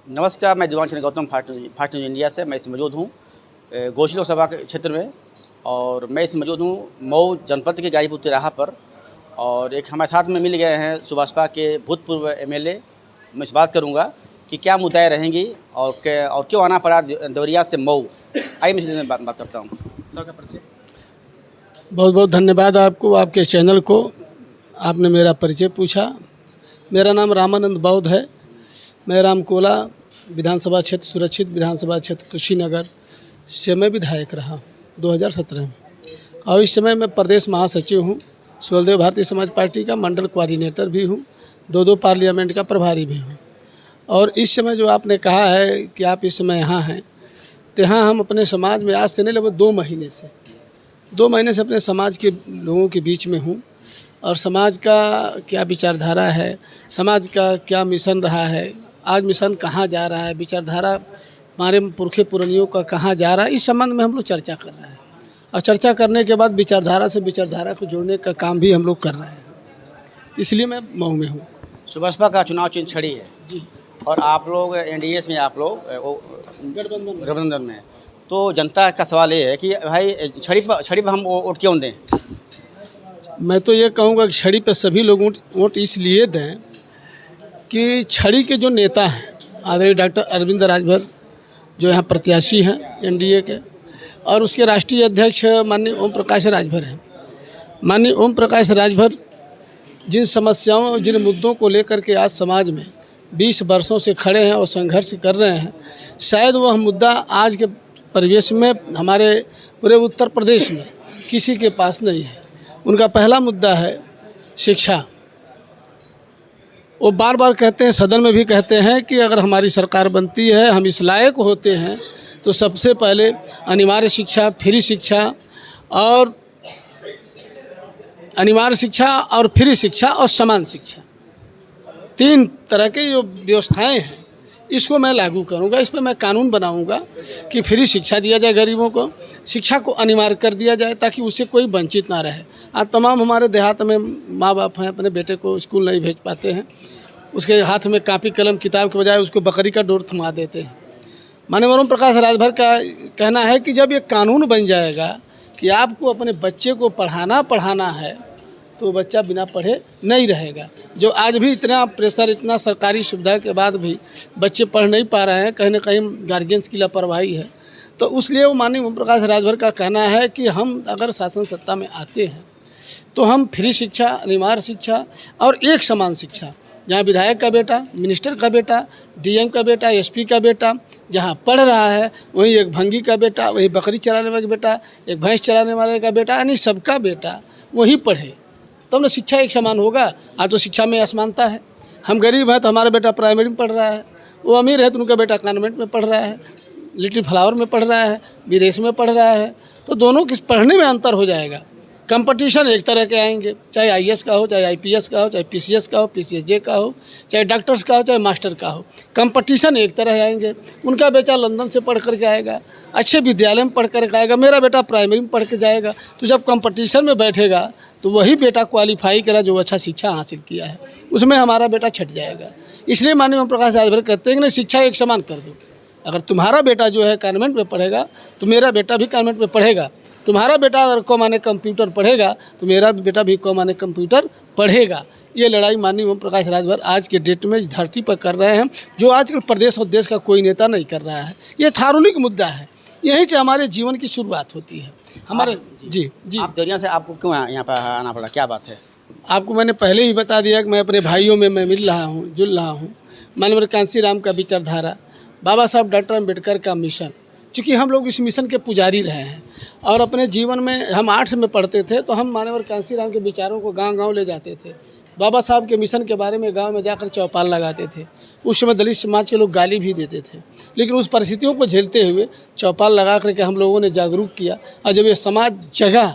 नमस्कार, मैं दिवान चंद्र Gautam fast news India से। मैं इस मौजूद हूँ घोसी लोकसभा के क्षेत्र में, और मैं इस मौजूद हूँ मऊ जनपद के गाजीपुर तिराहा पर। और एक हमारे साथ में मिल गए हैं सुभाषपा के भूतपूर्व एमएलए। मैं इस बात करूँगा कि क्या मुद्दाएं रहेंगी और क्यों आना पड़ा देवरिया से मऊ। आइए मैं इसमें बात करता हूँ। सर का परिचय। बहुत बहुत धन्यवाद आपको, आपके चैनल को। आपने मेरा परिचय पूछा। मेरा नाम रामानंद बौद्ध है। मैं रामकोला विधानसभा क्षेत्र, सुरक्षित विधानसभा क्षेत्र कुशीनगर से मैं विधायक रहा 2017 में, और इस समय मैं प्रदेश महासचिव हूँ। सुहलदेव भारतीय समाज पार्टी का मंडल कोऑर्डिनेटर भी हूँ, दो पार्लियामेंट का प्रभारी भी हूँ। और इस समय जो आपने कहा है कि आप इस समय यहाँ हैं, तो यहाँ हम अपने समाज में आज से नहीं लगभग 2 महीने से अपने समाज के लोगों के बीच में हूँ। और समाज का क्या विचारधारा है, समाज का क्या मिशन रहा है, आज मिशन कहाँ जा रहा है, विचारधारा हमारे पुरखे पुरानियों का कहाँ जा रहा है, इस संबंध में हम लोग चर्चा कर रहे हैं। और चर्चा करने के बाद विचारधारा से विचारधारा को जोड़ने का काम भी हम लोग कर रहे हैं। इसलिए मैं मऊ में हूँ। सुभाषपा का चुनाव चिन्ह छड़ी है जी। और आप लोग एनडीए में, आप लोग गठबंधन में। तो जनता का सवाल ये है कि भाई छड़ी पर हम वोट क्यों दें। मैं तो ये कहूँगा कि छड़ी पे सभी लोग वोट इसलिए दें कि छड़ी के जो नेता हैं आदरणीय डॉक्टर अरविंद राजभर, जो यहाँ प्रत्याशी हैं एनडीए के, और उसके राष्ट्रीय अध्यक्ष माननीय ओम प्रकाश राजभर हैं। माननीय ओम प्रकाश राजभर जिन समस्याओं, जिन मुद्दों को लेकर के आज समाज में 20 वर्षों से खड़े हैं और संघर्ष कर रहे हैं, शायद वह मुद्दा आज के परिवेश में हमारे पूरे उत्तर प्रदेश में किसी के पास नहीं है। उनका पहला मुद्दा है शिक्षा। वो बार बार कहते हैं, सदन में भी कहते हैं कि अगर हमारी सरकार बनती है, हम इस लायक होते हैं, तो सबसे पहले अनिवार्य शिक्षा, फ्री शिक्षा और फ्री शिक्षा और समान शिक्षा, 3 तरह के जो व्यवस्थाएं हैं, इसको मैं लागू करूंगा। इस पर मैं कानून बनाऊंगा कि फ्री शिक्षा दिया जाए, गरीबों को शिक्षा को अनिवार्य कर दिया जाए ताकि उससे कोई वंचित ना रहे। आज तमाम हमारे देहात में माँ बाप हैं, अपने बेटे को स्कूल नहीं भेज पाते हैं, उसके हाथ में कापी कलम किताब के बजाय उसको बकरी का डोर थमा देते हैं। माननीय ओम प्रकाश राजभर का कहना है कि जब ये कानून बन जाएगा कि आपको अपने बच्चे को पढ़ाना है, तो बच्चा बिना पढ़े नहीं रहेगा। जो आज भी इतना प्रेशर, इतना सरकारी सुविधा के बाद भी बच्चे पढ़ नहीं पा रहे हैं, कहीं ना कहीं गार्जियंस की लापरवाही है। तो उसलिए वो माननीय ओम प्रकाश राजभर का कहना है कि हम अगर शासन सत्ता में आते हैं तो हम फ्री शिक्षा, अनिवार्य शिक्षा और एक समान शिक्षा, जहाँ विधायक का बेटा, मिनिस्टर का बेटा, डीएम का बेटा, एसपी का बेटा जहाँ पढ़ रहा है, वहीं एक भंगी का बेटा, वहीं बकरी चराने वाले का बेटा, एक भैंस चराने वाले का बेटा, यानी सबका बेटा वहीं पढ़े, तब ना शिक्षा एक समान होगा। आज तो शिक्षा में असमानता है। हम गरीब हैं तो हमारा बेटा प्राइमरी में पढ़ रहा है, वो अमीर है तो उनका बेटा कॉन्वेंट में पढ़ रहा है, लिटिल फ्लावर में पढ़ रहा है, विदेश में पढ़ रहा है। तो दोनों के पढ़ने में अंतर हो जाएगा। कंपटीशन एक तरह के आएंगे, चाहे आईएएस का हो, चाहे आईपीएस का हो, चाहे पीसीएस का हो, पीसीएसजे का हो, चाहे डॉक्टर्स का हो, चाहे मास्टर का हो, कंपटीशन एक तरह आएंगे। उनका बेटा लंदन से पढ़ करके आएगा, अच्छे विद्यालय में पढ़ करके आएगा, मेरा बेटा प्राइमरी में पढ़ के जाएगा। तो जब कंपटीशन में बैठेगा तो वही बेटा क्वालिफाई करा जो अच्छा शिक्षा हासिल किया है, उसमें हमारा बेटा छट जाएगा। इसलिए माननीय ओम प्रकाश राजभर कहते हैं कि नहीं, शिक्षा एक समान कर दो। अगर तुम्हारा बेटा जो है कॉन्वेंट में पढ़ेगा तो मेरा बेटा भी कॉन्वेंट में पढ़ेगा। तुम्हारा बेटा अगर कॉमन कंप्यूटर पढ़ेगा तो मेरा बेटा भी कॉमन कंप्यूटर पढ़ेगा। ये लड़ाई माननीय ओम प्रकाश राजभर आज के डेट में इस धरती पर कर रहे हैं, जो आजकल प्रदेश और देश का कोई नेता नहीं कर रहा है। ये थारुनिक मुद्दा है, यहीं से हमारे जीवन की शुरुआत होती है। हमारे जी। आप देवरिया से आपको क्यों यहाँ पर आना पड़ा, क्या बात है? आपको मैंने पहले ही बता दिया कि मैं अपने भाइयों में मैं मिल रहा हूँ, जुल रहा हूँ। माननीय कांसी राम का विचारधारा, बाबा साहब डॉक्टर अम्बेडकर का मिशन, चूँकि हम लोग इस मिशन के पुजारी रहे हैं और अपने जीवन में हम 8 में पढ़ते थे तो हम माननीय कांसी राम के विचारों को गांव-गांव ले जाते थे। बाबा साहब के मिशन के बारे में गांव में जाकर चौपाल लगाते थे। उस समय दलित समाज के लोग गाली भी देते थे, लेकिन उस परिस्थितियों को झेलते हुए चौपाल लगा करके हम लोगों ने जागरूक किया। और जब ये समाज जगा,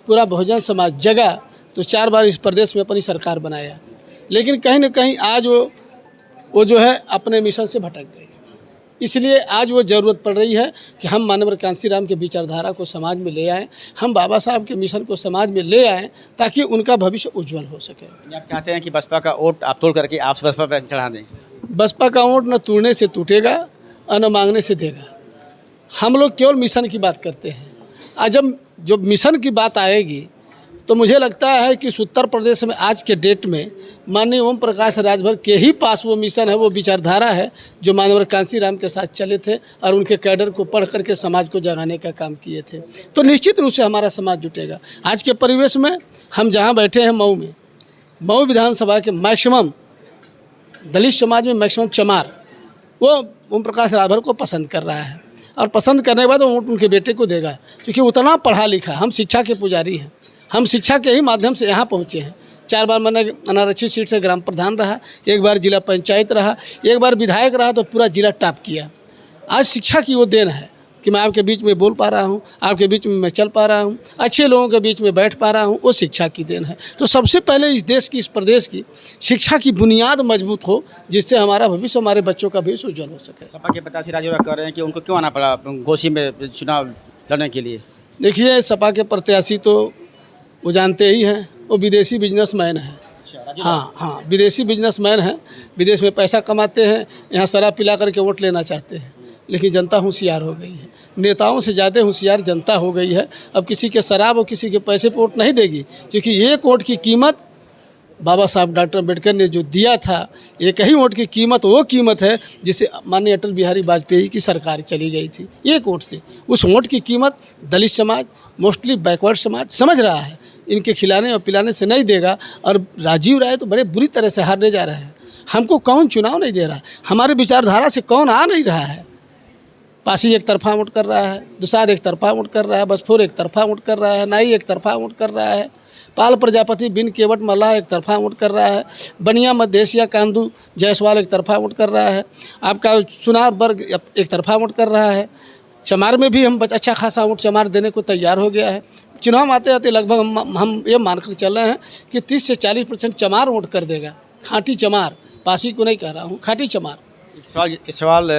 पूरा बहुजन समाज जगा, तो 4 बार इस प्रदेश में अपनी सरकार बनाया। लेकिन कहीं ना कहीं आज वो जो है अपने मिशन से भटक गए। इसलिए आज वो ज़रूरत पड़ रही है कि हम माननीय कांसी राम के विचारधारा को समाज में ले आएँ, हम बाबा साहब के मिशन को समाज में ले आएँ ताकि उनका भविष्य उज्जवल हो सके। आप चाहते हैं कि बसपा का वोट आप तोड़ करके आप बसपा पर चढ़ा दें? बसपा का वोट न तोड़ने से टूटेगा और न मांगने से देगा। हम लोग केवल मिशन की बात करते हैं। आज जब मिशन की बात आएगी तो मुझे लगता है कि उत्तर प्रदेश में आज के डेट में माननीय ओम प्रकाश राजभर के ही पास वो मिशन है, वो विचारधारा है जो माननीय कांशीराम के साथ चले थे और उनके कैडर को पढ़ करके समाज को जगाने का काम किए थे। तो निश्चित रूप से हमारा समाज जुटेगा। आज के परिवेश में हम जहाँ बैठे हैं मऊ में, मऊ विधानसभा के मैक्सिमम दलित समाज में मैक्सिमम चमार वो ओम प्रकाश राजभर को पसंद कर रहा है और पसंद करने के बाद वो उनके बेटे को देगा, क्योंकि उतना पढ़ा लिखा। हम शिक्षा के पुजारी हैं, हम शिक्षा के ही माध्यम से यहाँ पहुँचे हैं। 4 बार मैंने अनारक्षित सीट से ग्राम प्रधान रहा, 1 बार जिला पंचायत रहा, 1 बार विधायक रहा, तो पूरा जिला टॉप किया। आज शिक्षा की वो देन है कि मैं आपके बीच में बोल पा रहा हूँ, आपके बीच में मैं चल पा रहा हूँ, अच्छे लोगों के बीच में बैठ पा रहा हूँ, वो शिक्षा की देन है। तो सबसे पहले इस देश की, इस प्रदेश की शिक्षा की बुनियाद मजबूत हो, जिससे हमारा भविष्य, हमारे बच्चों का भविष्य उज्जवल हो सके। सपा के प्रत्याशी राजू कह रहे हैं कि उनको क्यों आना पड़ा घोसी में चुनाव लड़ने के लिए? देखिए, सपा के प्रत्याशी तो वो जानते ही हैं, वो विदेशी बिजनेसमैन है। हाँ, विदेशी बिजनेसमैन हैं, विदेश में पैसा कमाते हैं, यहाँ शराब पिला करके वोट लेना चाहते हैं। लेकिन जनता होशियार हो गई है, नेताओं से ज़्यादा होशियार जनता हो गई है। अब किसी के शराब और किसी के पैसे पर वोट नहीं देगी, क्योंकि एक वोट की कीमत बाबा साहब डॉक्टर अम्बेडकर ने जो दिया था, एक ही वोट की कीमत वो कीमत है जिससे माननीय अटल बिहारी वाजपेयी की सरकार चली गई थी। एक वोट से उस वोट की कीमत दलित समाज, मोस्टली बैकवर्ड समाज समझ रहा है। इनके खिलाने और पिलाने से नहीं देगा। और राजीव राय तो बड़े बुरी तरह से हारने जा रहे हैं। हमको कौन चुनाव नहीं दे रहा, हमारे विचारधारा से कौन आ नहीं रहा है। पासी एक तरफा वोट कर रहा है, दुसाद एक तरफा वोट कर रहा है, बसफोर एक तरफा वोट कर रहा है, नाई एक तरफा वोट कर रहा है, पाल प्रजापति बिन केवट मल्लाह एक तरफा वोट कर रहा है, बनिया मध्येशिया कांदू जायसवाल एक तरफा वोट कर रहा है, आपका सुनार वर्ग एक तरफा वोट कर रहा है। चमार में भी हम अच्छा खासा वोट चमार देने को तैयार हो गया है। चुनाव आते आते लगभग हम ये मानकर चल रहे हैं कि 30 से 40% चमार वोट कर देगा। खाँटी चमार, पासी को नहीं कह रहा हूँ, खाँटी चमार। सवाल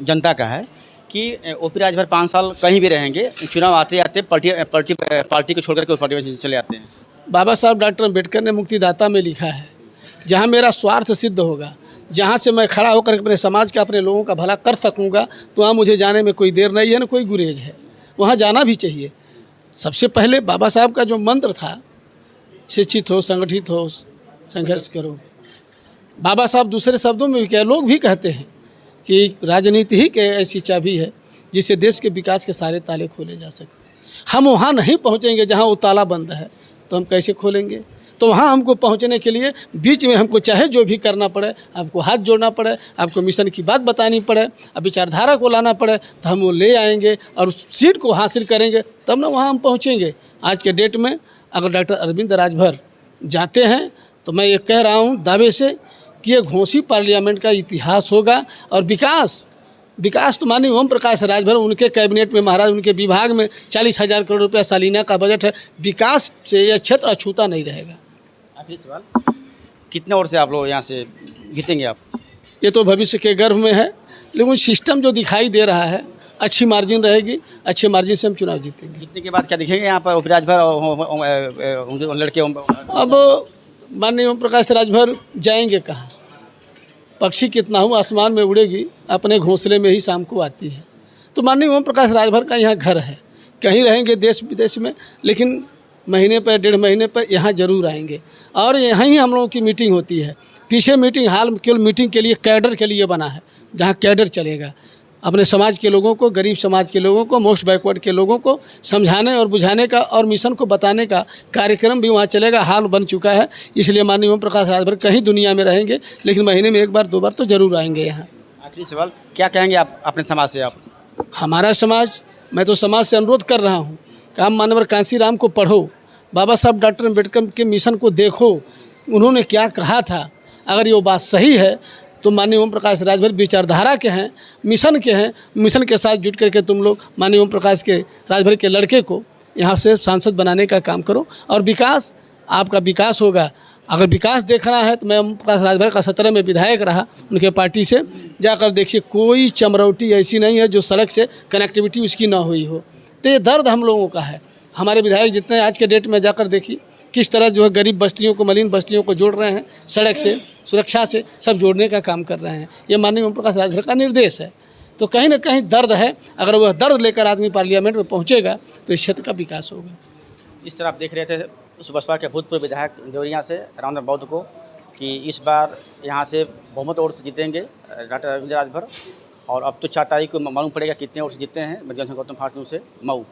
जनता का है कि ओपी राजभर 5 साल कहीं भी रहेंगे, चुनाव आते आते पार्टी को छोड़कर के उस पार्टी में चले जाते हैं। बाबा साहब डॉक्टर अम्बेडकर ने मुक्तिदाता में लिखा है, जहाँ मेरा स्वार्थ सिद्ध होगा, जहाँ से मैं खड़ा होकर अपने समाज का, अपने लोगों का भला कर सकूँगा, तो वहाँ मुझे जाने में कोई देर नहीं है, ना कोई गुरेज है। वहाँ जाना भी चाहिए। सबसे पहले बाबा साहब का जो मंत्र था, शिक्षित हो, संगठित हो, संघर्ष करो। बाबा साहब दूसरे शब्दों में भी क्या, लोग भी कहते हैं कि राजनीति ही के ऐसी चाबी है जिससे देश के विकास के सारे ताले खोले जा सकते हैं। हम वहाँ नहीं पहुँचेंगे जहाँ वो ताला बंद है, तो हम कैसे खोलेंगे? तो वहाँ हमको पहुँचने के लिए बीच में हमको चाहे जो भी करना पड़े, आपको हाथ जोड़ना पड़े, आपको मिशन की बात बतानी पड़े, अब विचारधारा को लाना पड़े, तो हम वो ले आएंगे और उस सीट को हासिल करेंगे, तब ना वहाँ हम पहुँचेंगे। आज के डेट में अगर डॉक्टर अरविंद राजभर जाते हैं तो मैं ये कह रहा हूँ दावे से कि ये घोसी पार्लियामेंट का इतिहास होगा। और विकास तो माननीय ओम प्रकाश राजभर, उनके कैबिनेट में महाराज, उनके विभाग में 40,000 करोड़ रुपया सालाना का बजट है। विकास से यह क्षेत्र अछूता नहीं रहेगा। आखिरी सवाल, कितने वोट से आप लोग यहाँ से जीतेंगे आप? ये तो भविष्य के गर्भ में है, लेकिन सिस्टम जो दिखाई दे रहा है, अच्छी मार्जिन रहेगी, अच्छे मार्जिन से हम चुनाव जीतेंगे। जीतने के बाद क्या दिखेंगे यहाँ पर ओपी राजभर और लड़के? अब माननीय ओम प्रकाश राजभर जाएंगे कहाँ? पक्षी कितना हूँ आसमान में उड़ेगी, अपने घोंसले में ही शाम को आती है। तो माननीय ओम प्रकाश राजभर का यहाँ घर है, कहीं रहेंगे देश विदेश में, लेकिन महीने पर 1.5 महीने पर यहाँ जरूर आएंगे। और यहाँ ही हम लोगों की मीटिंग होती है। पीछे मीटिंग हाल केवल मीटिंग के लिए, कैडर के लिए बना है, जहाँ कैडर चलेगा। अपने समाज के लोगों को, गरीब समाज के लोगों को, मोस्ट बैकवर्ड के लोगों को समझाने और बुझाने का और मिशन को बताने का कार्यक्रम भी वहाँ चलेगा। हाल बन चुका है। इसलिए माननीय ओम प्रकाश राजभर कहीं दुनिया में रहेंगे, लेकिन महीने में 1 बार 2 बार तो जरूर आएंगे यहाँ। आखिरी सवाल, क्या कहेंगे आप अपने समाज से? आप हमारा समाज, मैं तो समाज से अनुरोध कर रहा हूँ कि आप माननीय कांशीराम को पढ़ो, बाबा साहब डॉक्टर अम्बेडकर के मिशन को देखो, उन्होंने क्या कहा था। अगर ये बात सही है तो माननीय ओम प्रकाश राजभर विचारधारा के हैं, मिशन के हैं। मिशन के साथ जुट करके तुम लोग माननीय ओम प्रकाश के राजभर के लड़के को यहाँ से सांसद बनाने का काम करो, और विकास, आपका विकास होगा। अगर विकास देखना है तो मैं ओम प्रकाश राजभर का 17 में विधायक रहा, उनके पार्टी से जाकर देखिए, कोई चमरौटी ऐसी नहीं है जो सड़क से कनेक्टिविटी उसकी ना हुई हो। तो ये दर्द हम लोगों का है। हमारे विधायक जितने आज के डेट में जाकर देखिए, किस तरह जो है गरीब बस्तियों को, मलिन बस्तियों को जोड़ रहे हैं, सड़क से, सुरक्षा से सब जोड़ने का काम कर रहे हैं। ये माननीय ओम प्रकाश राजभर का निर्देश है। तो कहीं ना कहीं दर्द है, अगर वह दर्द लेकर आदमी पार्लियामेंट में पहुंचेगा तो इस क्षेत्र का विकास होगा। इस तरह आप देख रहे थे बसपा के भूतपूर्व विधायक देवरिया से रामचंद्र बौद्ध को कि इस बार यहाँ से बहुमत वोट से जीतेंगे डॉक्टर रविंद्र राजभर, और अब तो 4 तारीख को मालूम पड़ेगा कितने वोट से जीतते हैं। मैं गौतम फार्चून से मऊ।